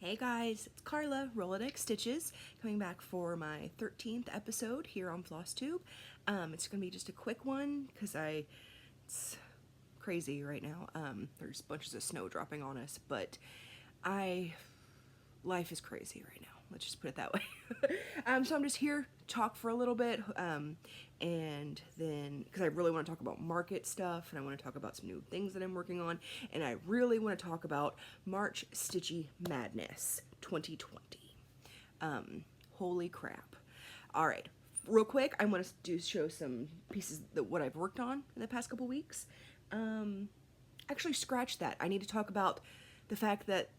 Hey guys, it's Carla, RoladexStitches, coming back for my 13th episode here on Flosstube. It's going to be just a quick one because it's crazy right now. There's bunches of snow dropping on us, but life is crazy right now. Let's just put it that way. So I'm just here to talk for a little bit, and then, because I really want to talk about market stuff, and I want to talk about some new things that I'm working on, and I really want to talk about March Stitchy Madness 2020. Holy crap. All right, real quick, I want to show some pieces that what I've worked on in the past couple weeks. Actually, scratch that. I need to talk about the fact that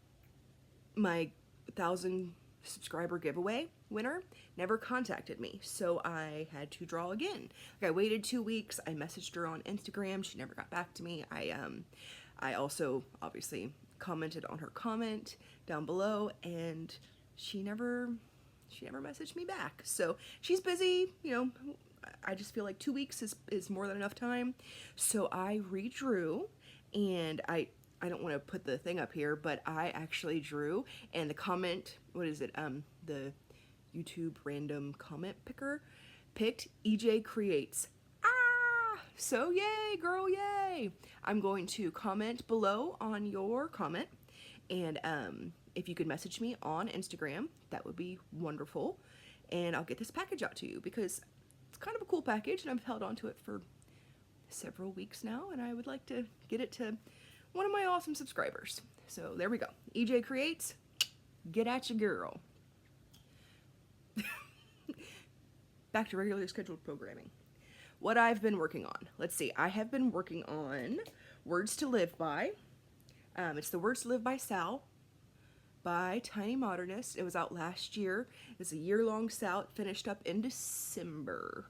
my 1,000 subscriber giveaway winner never contacted me, so I had to draw again. Like, I waited 2 weeks. I messaged her on Instagram. She never got back to me. I also obviously commented on her comment down below, and she never messaged me back. So she's busy, you know. I just feel like 2 weeks is more than enough time. So I redrew, and I don't want to put the thing up here, but I actually drew, and the comment, what is it, the YouTube random comment picker picked EJ Creates. So yay, girl, yay. I'm going to comment below on your comment, and if you could message me on Instagram, that would be wonderful, and I'll get this package out to you, because it's kind of a cool package, and I've held on to it for several weeks now, and I would like to get it to one of my awesome subscribers. So there we go. EJ Creates, get at your girl. Back to regularly scheduled programming. What I've been working on. Let's see. I have been working on Words to Live By. It's the Words to Live By Sal by Tiny Modernist. It was out last year. It's a year-long sal. It finished up in December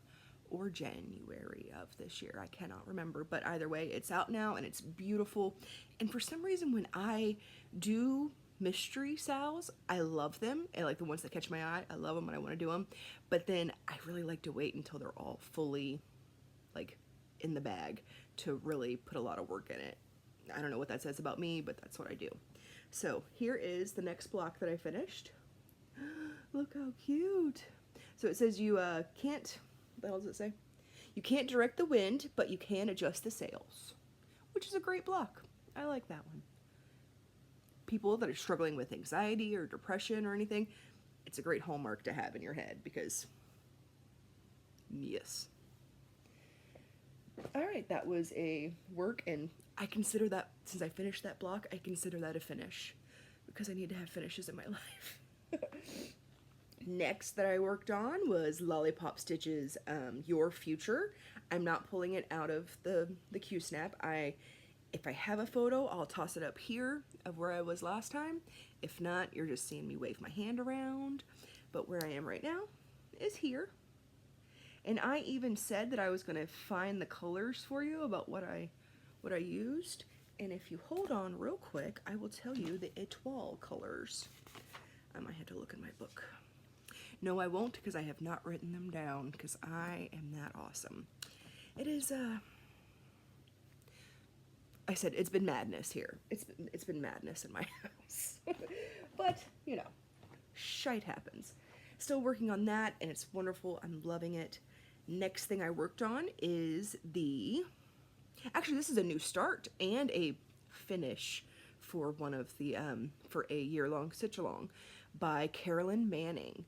or January of this year. I cannot remember, but either way, it's out now and it's beautiful. And for some reason, when I do mystery sals, I love them. I like the ones that catch my eye. I love them and I want to do them. But then I really like to wait until they're all fully like in the bag to really put a lot of work in it. I don't know what that says about me, but that's what I do. So here is the next block that I finished. Look how cute. So it says you can't, what the hell does it say? You can't direct the wind, but you can adjust the sails, which is a great block. I like that one. People that are struggling with anxiety or depression or anything, it's a great hallmark to have in your head, because yes. All right, that was a work, and I consider that, since I finished that block, I consider that a finish, because I need to have finishes in my life. Next that I worked on was Lollypop Stitch's Your Future. I'm not pulling it out of the Q-snap. If I have a photo, I'll toss it up here of where I was last time. If not, you're just seeing me wave my hand around. But where I am right now is here. And I even said that I was going to find the colors for you about what I used. And if you hold on real quick, I will tell you the étoile colors. I might have to look in my book. No, I won't, because I have not written them down, because I am that awesome. It is, I said it's been madness here. It's been madness in my house. But, you know, shite happens. Still working on that, and it's wonderful. I'm loving it. Next thing I worked on is actually, this is a new start and a finish for one of the, for a year-long stitch-along by Carolyn Manning.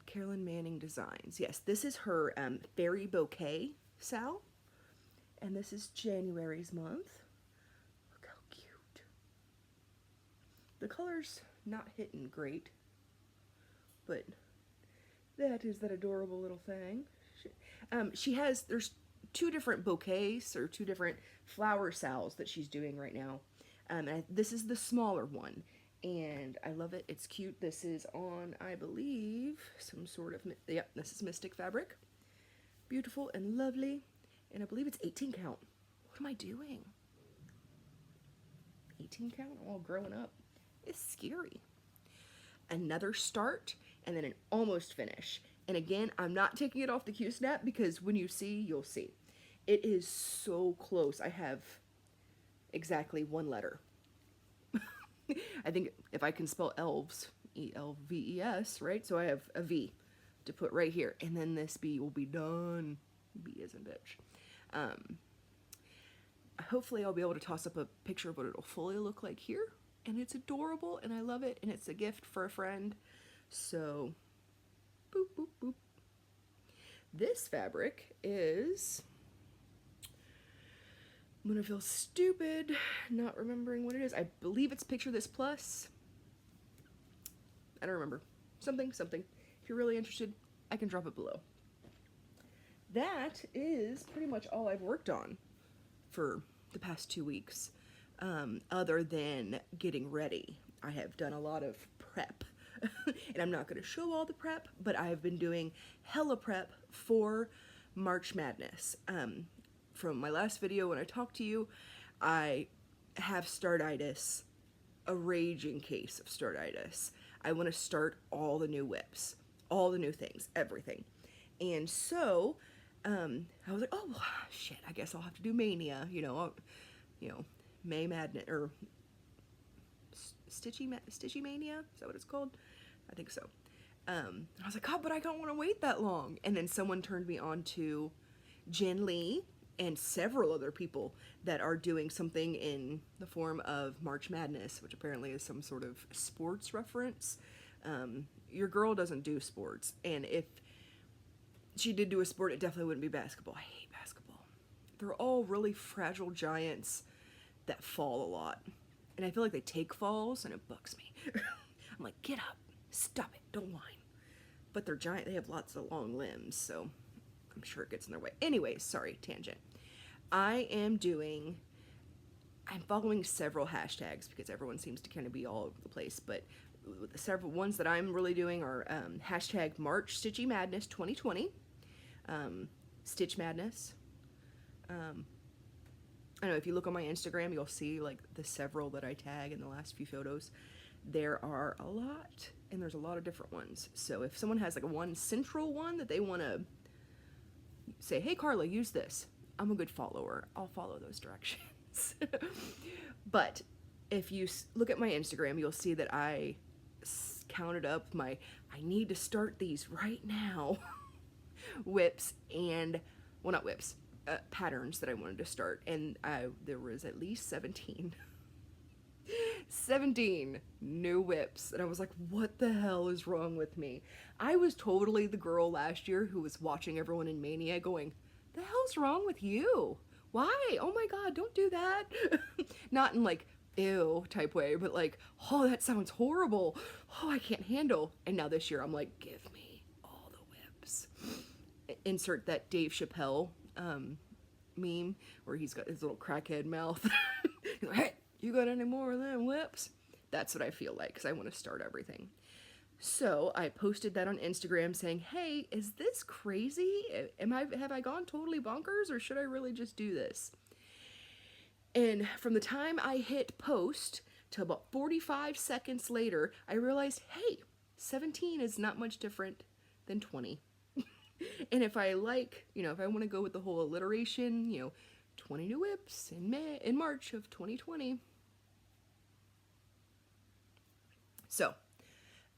Carolyn Manning Designs. Yes, this is her Fairy Bouquet sal, and this is January's month. Look how cute. The color's not hitting great, but that is that adorable little thing. There's 2 different bouquets, or 2 different flower sals that she's doing right now. And this is the smaller one, and I love it. It's cute. This is on, I believe, some sort of, yep, this is Mystic fabric. Beautiful and lovely, and I believe it's 18 count. What am I doing? 18 count? All growing up. It's scary. Another start, and then an almost finish. And again, I'm not taking it off the Q-snap, because when you see, you'll see. It is so close. I have exactly 1 letter. I think if I can spell elves, E-L-V-E-S, right? So I have a V to put right here, and then this B will be done. B as in bitch. Hopefully I'll be able to toss up a picture of what it'll fully look like here, and it's adorable, and I love it, and it's a gift for a friend. So, boop, boop, boop. This fabric is... I'm gonna feel stupid not remembering what it is. I believe it's Picture This Plus. I don't remember. Something. If you're really interested, I can drop it below. That is pretty much all I've worked on for the past 2 weeks, other than getting ready. I have done a lot of prep, and I'm not going to show all the prep, but I've been doing hella prep for March Madness. From my last video when I talked to you, I have startitis, a raging case of startitis. I want to start all the new whips, all the new things, everything. And so, I was like, oh, shit, I guess I'll have to do Mania, May Madness, or Stitchy Mania? Is that what it's called? I think so. I was like, oh, but I don't want to wait that long. And then someone turned me on to Jen Lee and several other people that are doing something in the form of March Madness, which apparently is some sort of sports reference. Your girl doesn't do sports, and if she did do a sport, it definitely wouldn't be basketball. I hate basketball. They're all really fragile giants that fall a lot, and I feel like they take falls, and it bugs me. I'm like, get up, stop it, don't whine. But they're giant, they have lots of long limbs, so I'm sure it gets in their way. Anyways, sorry, tangent. I'm following several hashtags because everyone seems to kind of be all over the place, but the several ones that I'm really doing are hashtag March Stitchy Madness 2020, Stitch Madness. I don't know, if you look on my Instagram, you'll see like the several that I tag in the last few photos. There are a lot, and there's a lot of different ones. So if someone has like a one central one that they want to say, hey Carla, use this, I'm a good follower. I'll follow those directions. But if you look at my Instagram, you'll see that I counted up I need to start these right now whips and, well, not whips, patterns that I wanted to start, and there was at least 17 new whips, and I was like, what the hell is wrong with me? I was totally the girl last year who was watching everyone in Mania going, the hell's wrong with you? Why? Oh my god, don't do that. Not in like ew type way, but like, oh, that sounds horrible. Oh, I can't handle. And now this year I'm like, give me all the whips. Insert that Dave Chappelle meme where he's got his little crackhead mouth. He's like, hey, you got any more of them whips? That's what I feel like, because I want to start everything. So I posted that on Instagram saying, hey, is this crazy? Have I gone totally bonkers, or should I really just do this? And from the time I hit post to about 45 seconds later, I realized, hey, 17 is not much different than 20. And if I if I want to go with the whole alliteration, 20 new whips in March of 2020. So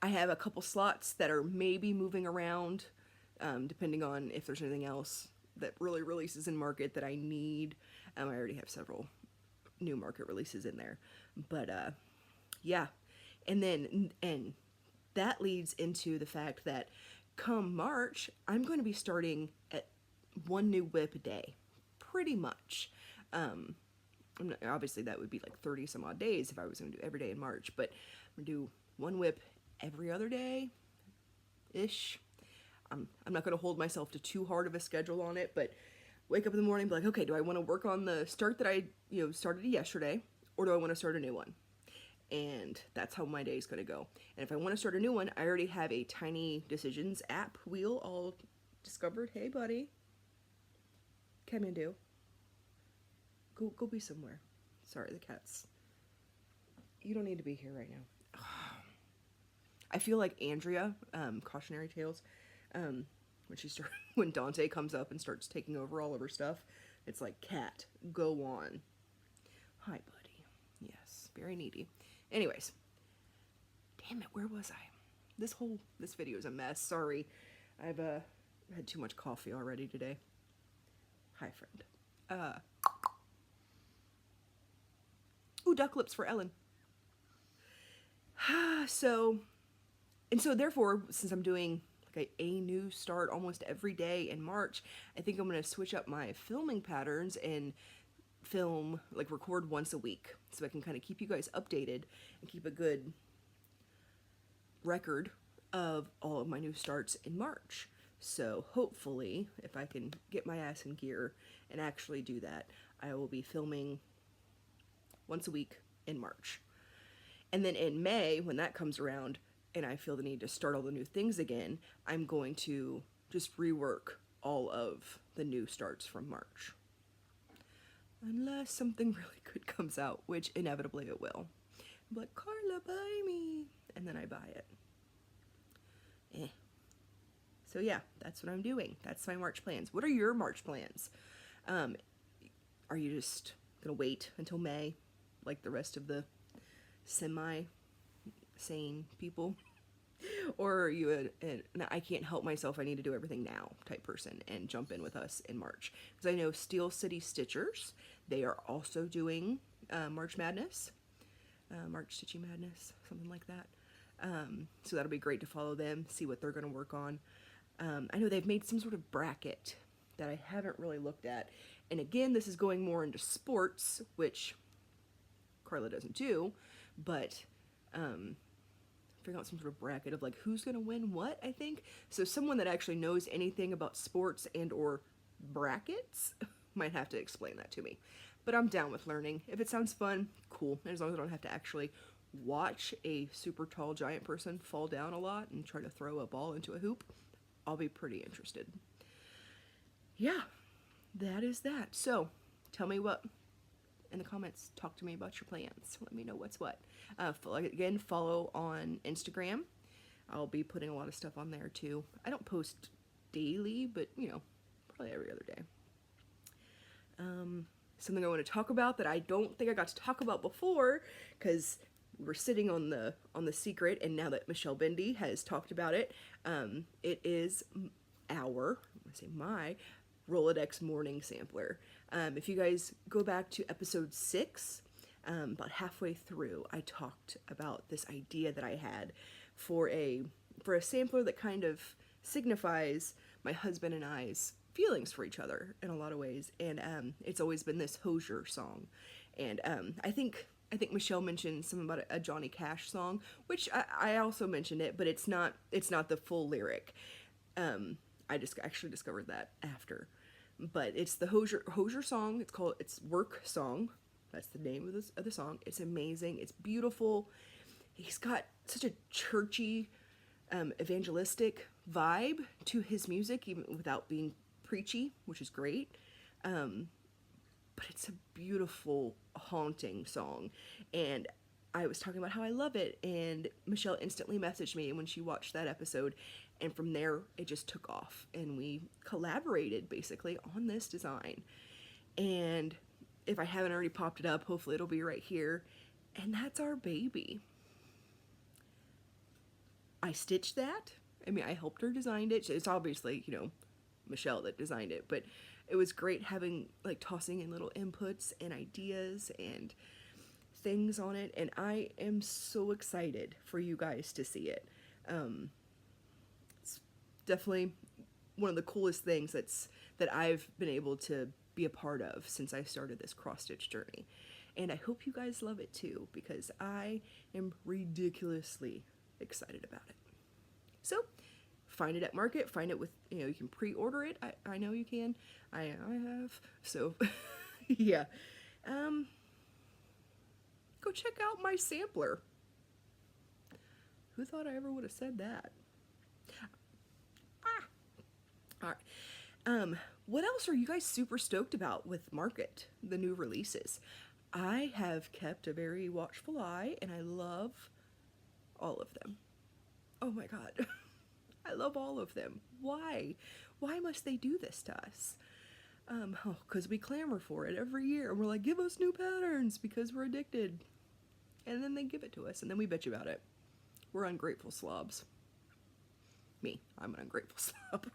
I have a couple slots that are maybe moving around, depending on if there's anything else that really releases in market that I need. I already have several new market releases in there, but yeah. And that leads into the fact that come March, I'm going to be starting at one new whip a day, pretty much. Obviously that would be like 30 some odd days if I was going to do every day in March, but I'm going to do one whip every other day ish. I'm not going to hold myself to too hard of a schedule on it, but wake up in the morning and be like, okay, do I want to work on the start that I started yesterday, or do I want to start a new one? And that's how my day is going to go. And if I want to start a new one, I already have a Tiny Decisions app wheel all discovered. Hey buddy, come and do. Go be somewhere. Sorry, the cats. You don't need to be here right now. I feel like Andrea, Cautionary Tales, when Dante comes up and starts taking over all of her stuff, it's like, cat, go on. Hi, buddy. Yes, very needy. Anyways, damn it, where was I? This video is a mess. Sorry. I've had too much coffee already today. Hi, friend. Ooh, duck lips for Ellen. So therefore, since I'm doing like a new start almost every day in March, I think I'm going to switch up my filming patterns and record once a week, so I can kind of keep you guys updated and keep a good record of all of my new starts in March. So hopefully, if I can get my ass in gear and actually do that, I will be filming once a week in March. And then in May, when that comes around and I feel the need to start all the new things again, I'm going to just rework all of the new starts from March. Unless something really good comes out, which inevitably it will. I'm like, Carla, buy me. And then I buy it. So yeah, that's what I'm doing. That's my March plans. What are your March plans? Are you just gonna wait until May, like the rest of the semi-sane people? Or are you an I can't help myself, I need to do everything now type person and jump in with us in March? Because I know Steel City Stitchers, they are also doing March Madness, March Stitchy Madness, something like that. So that'll be great to follow them, see what they're going to work on. I know they've made some sort of bracket that I haven't really looked at. And again, this is going more into sports, which Carla doesn't do, but figuring out some sort of bracket of like who's going to win what, I think. So someone that actually knows anything about sports and or brackets might have to explain that to me. But I'm down with learning. If it sounds fun, cool. And as long as I don't have to actually watch a super tall giant person fall down a lot and try to throw a ball into a hoop, I'll be pretty interested. Yeah, that is that. So tell me what in the comments. Talk to me about your plans. Let me know what's what. Again, follow on Instagram. I'll be putting a lot of stuff on there too. I don't post daily, but you know, probably every other day. Something I want to talk about that I don't think I got to talk about before, because we're sitting on the secret, and now that Michelle Bendy has talked about it, it is my Roladex Mourning sampler. If you guys go back to episode 6, about halfway through, I talked about this idea that I had for a sampler that kind of signifies my husband and I's feelings for each other in a lot of ways, and it's always been this Hozier song, and I think Michelle mentioned something about a Johnny Cash song, which I also mentioned it, but it's not the full lyric. I just actually discovered that after, but it's the Hozier song. It's Work Song. That's the name of the song. It's amazing. It's beautiful. He's got such a churchy, evangelistic vibe to his music, even without being preachy, which is great. But it's a beautiful, haunting song. And I was talking about how I love it, and Michelle instantly messaged me when she watched that episode, and from there it just took off, and we collaborated basically on this design. And if I haven't already popped it up, hopefully it'll be right here. And that's our baby. I stitched that. I mean, I helped her design it. It's obviously, you know, Michelle that designed it, but it was great having, like, tossing in little inputs and ideas and things on it, and I am so excited for you guys to see it. It's definitely one of the coolest things that I've been able to be a part of since I started this cross-stitch journey, and I hope you guys love it too, because I am ridiculously excited about it. So find it at market, find it with, you know, you can pre-order it. I know you can. I have. So yeah. Go check out my sampler. Who thought I ever would have said that? All right. What else are you guys super stoked about with Market, the new releases? I have kept a very watchful eye, and I love all of them. Oh my god. I love all of them. Why? Why must they do this to us? Because we clamor for it every year, and we're like, give us new patterns, because we're addicted. and then they give it to us, and then we bitch about it. We're ungrateful slobs. Me, I'm an ungrateful slob.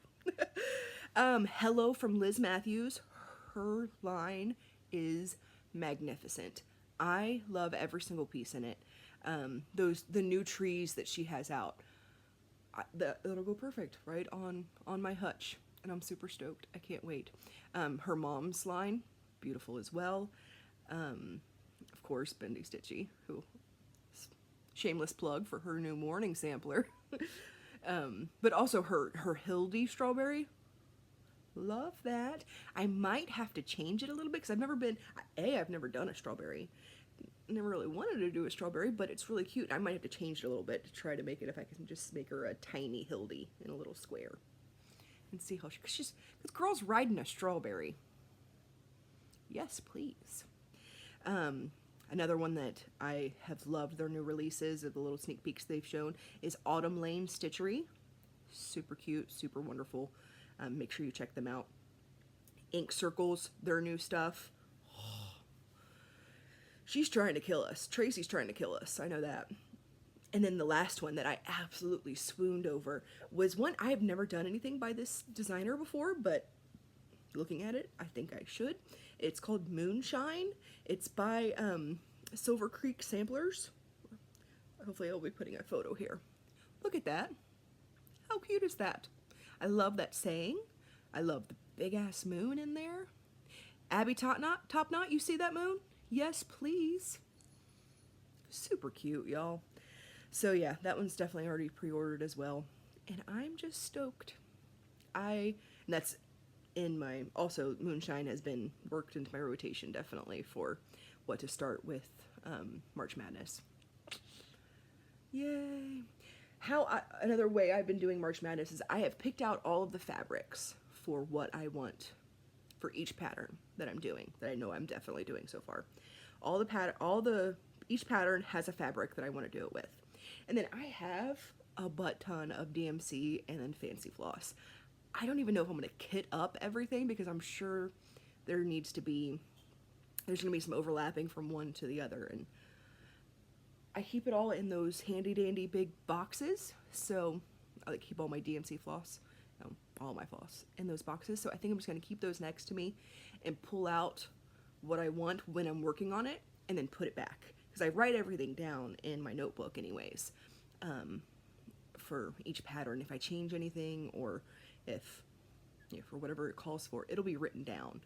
Hello from Liz Matthews. Her line is magnificent. I love every single piece in it. The new trees that she has out, that'll go perfect right on my hutch, and I'm super stoked. I can't wait. Her mom's line, beautiful as well. Of course, BendyStitchy, who shameless plug for her new Mourning sampler. But also her Hildy strawberry. Love that. I might have to change it a little bit because I've never done a strawberry. Never really wanted to do a strawberry, but it's really cute. I might have to change it a little bit to try to make it, if I can just make her a tiny Hildy in a little square. And see how because this girl's riding a strawberry. Yes, please. Another one that I have loved their new releases of the little sneak peeks they've shown is AutumnLaneStitchery. Super cute, super wonderful. Make sure you check them out. Ink Circles, their new stuff. She's trying to kill us. Tracy's trying to kill us. I know that. And then the last one that I absolutely swooned over was one I have never done anything by this designer before, but looking at it, I think I should. It's called Moonshine. It's by Silver Creek Samplers. Hopefully I'll be putting a photo here. Look at that. How cute is that? I love that saying. I love the big ass moon in there. Abby TopKnot, you see that moon? Yes, please. Super cute, y'all. So yeah, that one's definitely already pre-ordered as well. And I'm just stoked. And that's in my, also Moonshine has been worked into my rotation definitely for what to start with March Madness. Yay. Another way I've been doing March Madness is I have picked out all of the fabrics for what I want for each pattern that I'm doing, that I know I'm definitely doing so far. Each pattern has a fabric that I want to do it with. And then I have a butt ton of DMC and then fancy floss. I don't even know if I'm going to kit up everything because I'm sure there's going to be some overlapping from one to the other, and I keep it all in those handy dandy big boxes. So I keep all my DMC floss, all my floss in those boxes. So I think I'm just going to keep those next to me and pull out what I want when I'm working on it and then put it back. Because I write everything down in my notebook anyways, for each pattern. If I change anything or if, for whatever it calls for, it'll be written down.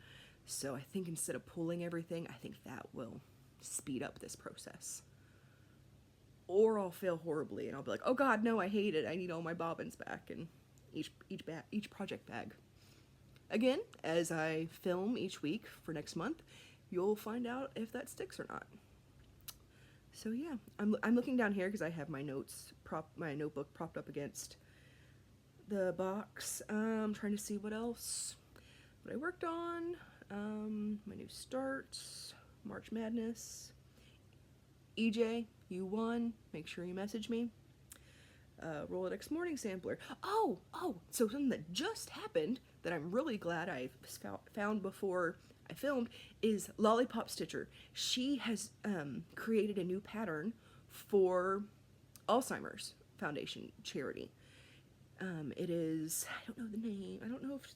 So I think instead of pulling everything, I think that will speed up this process. Or I'll fail horribly and I'll be like, oh God, no, I hate it. I need all my bobbins back and each project bag. Again, as I film each week for next month, you'll find out if that sticks or not. So yeah, I'm looking down here because I have my notebook propped up against the box. I'm trying to see what else, what I worked on, my new starts, March Madness, EJ, you won, make sure you message me. Roladex Mourning sampler. Oh, so something that just happened that I'm really glad I found before I filmed is Lollypop Stitcher. She has created a new pattern for Alzheimer's Foundation charity. It is, I don't know the name, I don't know if,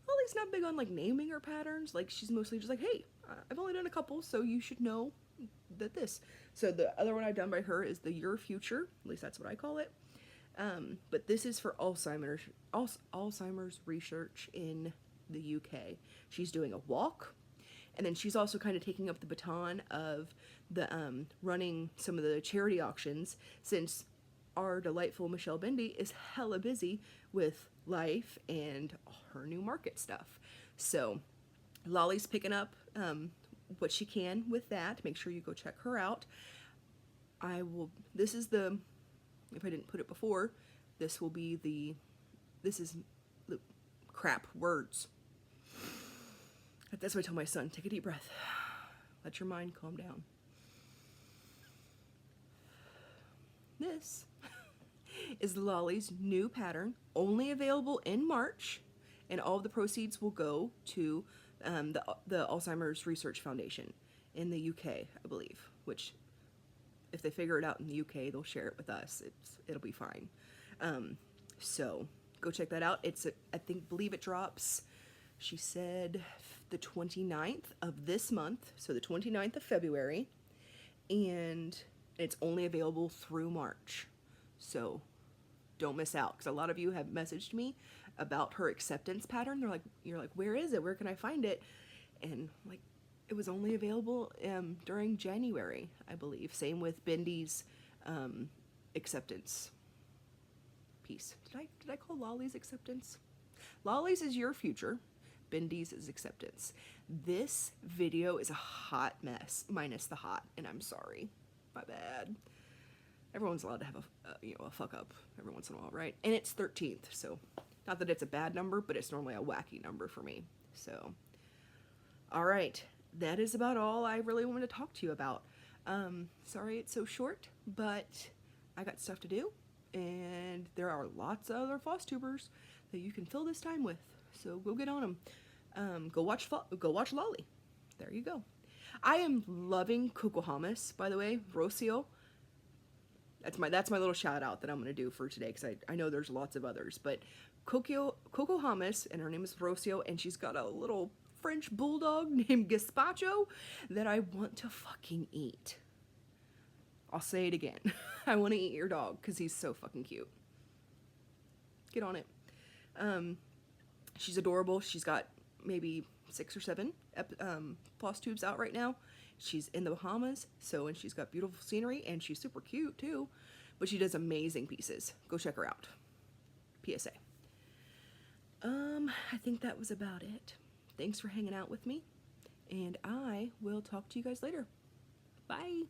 Lolly's not big on like naming her patterns, like she's mostly just like, hey, I've only done a couple, so you should know that this. So the other one I've done by her is the Your Future, at least that's what I call it. But this is for Alzheimer's research in the UK. She's doing a walk, and then she's also kind of taking up the baton of the running some of the charity auctions, since our delightful Michelle Bendy is hella busy with life and her new market stuff. So Lolly's picking up what she can with that. Make sure you go check her out. This is the, if I didn't put it before, this is the crap words. That's what I tell my son, take a deep breath. Let your mind calm down. This is Lolly's new pattern, only available in March, and all of the proceeds will go to the Alzheimer's Research Foundation in the UK, I believe, which if they figure it out in the UK, they'll share it with us. It'll be fine. So go check that out. Believe it drops, she said, the 29th of this month, so the 29th of February, and it's only available through March. So don't miss out, because a lot of you have messaged me about her acceptance pattern. You're like, where is it? Where can I find it? And like, it was only available during January, I believe. Same with Bendy's acceptance piece. Did I call Lolly's acceptance? Lolly's is your future. Bendy's is acceptance. This video is a hot mess, minus the hot, and I'm sorry. My bad. Everyone's allowed to have a fuck up every once in a while, right? And it's 13th, so not that it's a bad number, but it's normally a wacky number for me. So, all right, that is about all I really wanted to talk to you about. Sorry it's so short, but I got stuff to do, and there are lots of other Flosstubers that you can fill this time with. So go get on them. Go watch Lolly. There you go. I am loving Coco Hummus, by the way. Rocio. That's my little shout out that I'm gonna do for today, because I know there's lots of others, but Coco Hummus, and her name is Rocio, and she's got a little French bulldog named Gazpacho that I want to fucking eat. I'll say it again. I want to eat your dog because he's so fucking cute. Get on it. She's adorable. She's got maybe 6 or 7 Flosstubes out right now. She's in the Bahamas, and she's got beautiful scenery, and she's super cute too, but she does amazing pieces. Go check her out. PSA. I think that was about it. Thanks for hanging out with me, and I will talk to you guys later. Bye.